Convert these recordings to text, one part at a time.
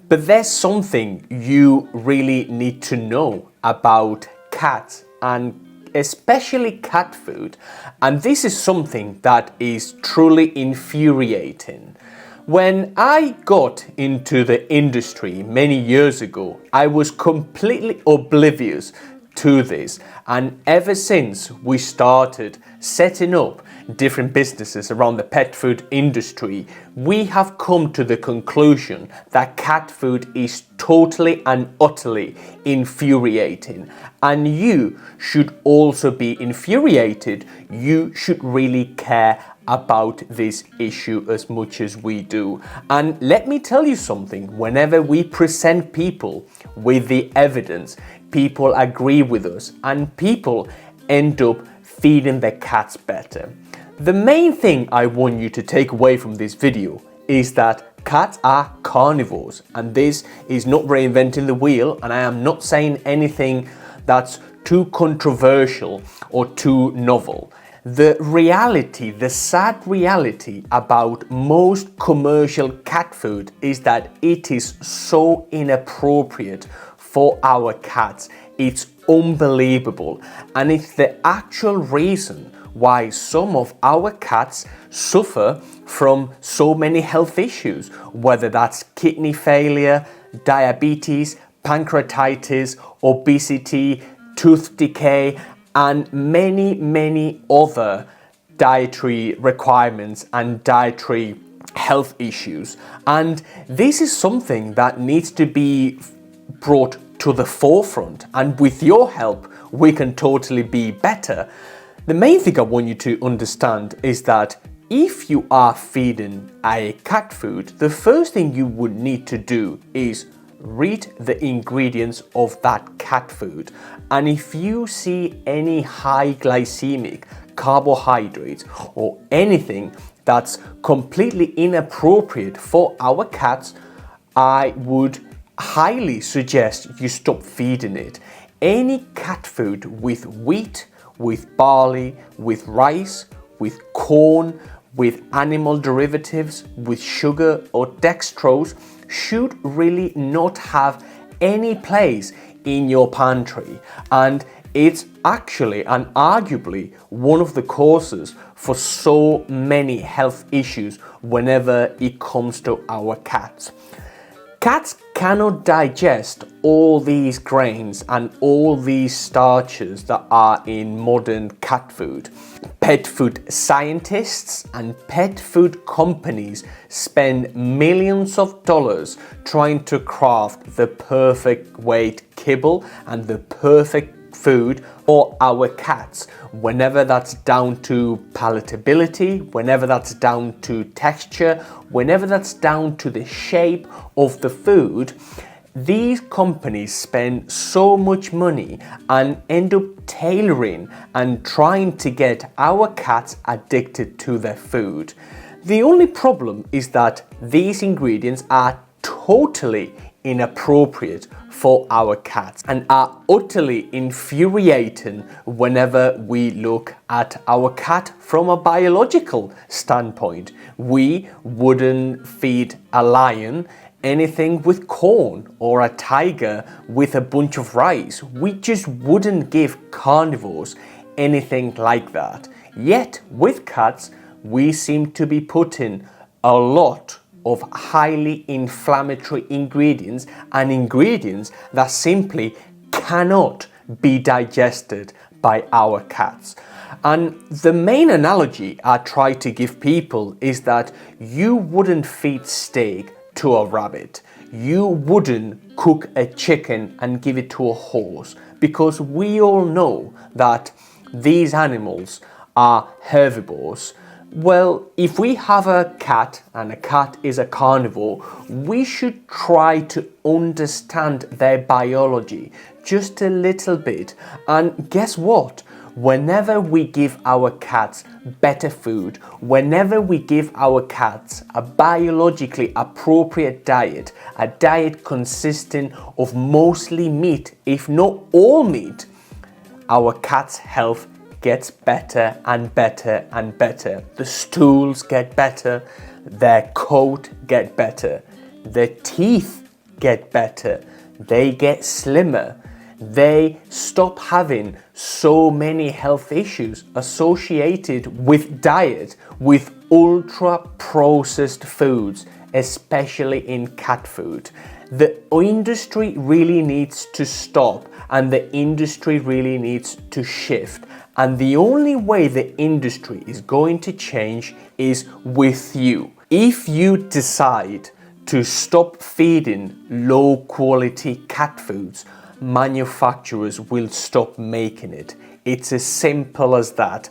But there's something you really need to know about cats, and especially cat food, and this is something that is truly infuriating. When I got into the industry many years ago, I was completely oblivious to this, and ever since we started setting up different businesses around the pet food industry, we have come to the conclusion that cat food is totally and utterly infuriating, and you should also be infuriated. You should really care about this issue as much as we do. And let me tell you something, whenever we present people with the evidence, people agree with us and people end up feeding their cats better. The main thing I want you to take away from this video is that cats are carnivores, and this is not reinventing the wheel, and I am not saying anything that's too controversial or too novel. The reality, the sad reality about most commercial cat food is that it is so inappropriate for our cats. It's unbelievable, and it's the actual reason why some of our cats suffer from so many health issues, whether that's kidney failure, diabetes, pancreatitis, obesity, tooth decay, and many other dietary requirements and dietary health issues. And this is something that needs to be brought to the forefront, and with your help we can totally be better. The main thing I want you to understand is that if you are feeding a cat food, the first thing you would need to do is read the ingredients of that cat food, and if you see any high glycemic, carbohydrates, or anything that's completely inappropriate for our cats, I would highly suggest you stop feeding it. Any cat food with wheat, with barley, with rice, with corn, with animal derivatives, with sugar or dextrose should really not have any place in your pantry, and it's actually and arguably one of the causes for so many health issues whenever it comes to our cats. Cats cannot digest all these grains and all these starches that are in modern cat food. Pet food scientists and pet food companies spend millions of dollars trying to craft the perfect weight kibble and the perfect food for our cats, whenever that's down to palatability, whenever that's down to texture, whenever that's down to the shape of the food. These companies spend so much money and end up tailoring and trying to get our cats addicted to their food. The only problem is that these ingredients are totally inappropriate for our cats and are utterly infuriating whenever we look at our cat from a biological standpoint. We wouldn't feed a lion anything with corn or a tiger with a bunch of rice. We just wouldn't give carnivores anything like that. Yet with cats, we seem to be putting a lot of highly inflammatory ingredients and ingredients that simply cannot be digested by our cats. And the main analogy I try to give people is that you wouldn't feed steak to a rabbit. You wouldn't cook a chicken and give it to a horse, because we all know that these animals are herbivores. Well, if we have a cat and a cat is a carnivore, we should try to understand their biology just a little bit. And guess what? Whenever we give our cats better food, whenever we give our cats a biologically appropriate diet, a diet consisting of mostly meat, if not all meat, our cat's health gets better and better and better. The stools get better, their coat get better, their teeth get better, they get slimmer, they stop having so many health issues associated with diet, with ultra processed foods, especially in cat food. The industry really needs to stop, and the industry really needs to shift. And the only way the industry is going to change is with you. If you decide to stop feeding low quality cat foods, manufacturers will stop making it. It's as simple as that.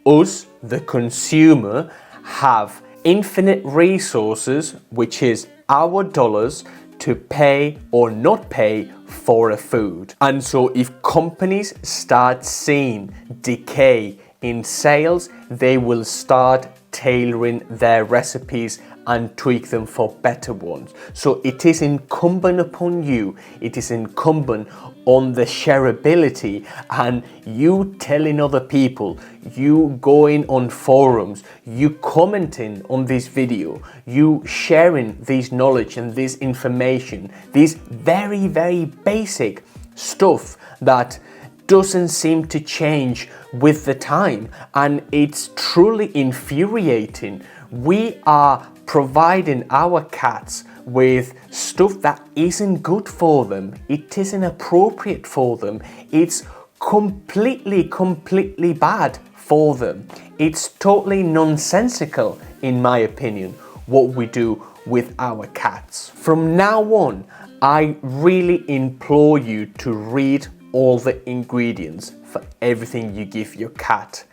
Us, the consumer, have infinite resources, which is our dollars, to pay or not pay for a food. And so if companies start seeing decay in sales, they will start tailoring their recipes and tweak them for better ones. So it is incumbent upon you, it is incumbent on the shareability, and you telling other people, you going on forums, you commenting on this video, you sharing this knowledge and this information, this very, very basic stuff that doesn't seem to change with the time, and it's truly infuriating. We are providing our cats with stuff that isn't good for them. It isn't appropriate for them. It's completely bad for them. It's totally nonsensical, in my opinion, what we do with our cats. From now on, I really implore you to read all the ingredients for everything you give your cat.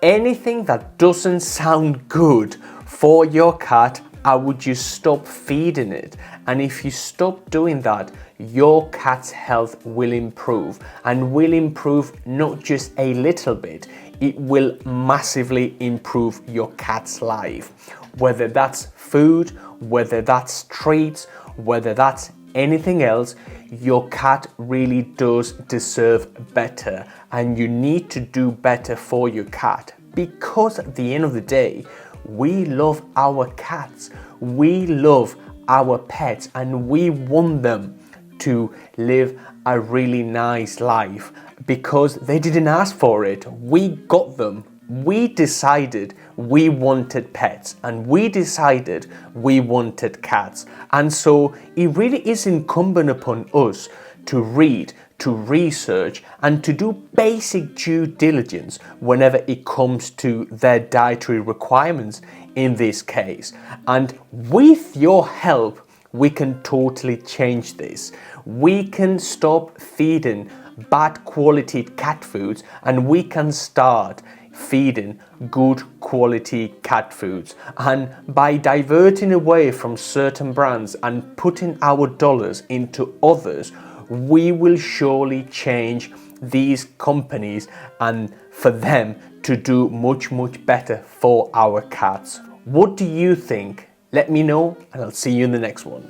Anything that doesn't sound good for your cat, I would just stop feeding it. And if you stop doing that, your cat's health will improve, and will improve not just a little bit, it will massively improve your cat's life. Whether that's food, whether that's treats, whether that's anything else, your cat really does deserve better, and you need to do better for your cat, because at the end of the day, we love our cats, we love our pets, and we want them to live a really nice life because they didn't ask for it. We got them. We decided we wanted pets, and we decided we wanted cats. And so it really is incumbent upon us to read, to research, and to do basic due diligence whenever it comes to their dietary requirements in this case. And with your help, we can totally change this. We can stop feeding bad quality cat foods, and we can start feeding good quality cat foods. And by diverting away from certain brands and putting our dollars into others, we will surely change these companies and for them to do much better for our cats. What do you think? Let me know, and I'll see you in the next one.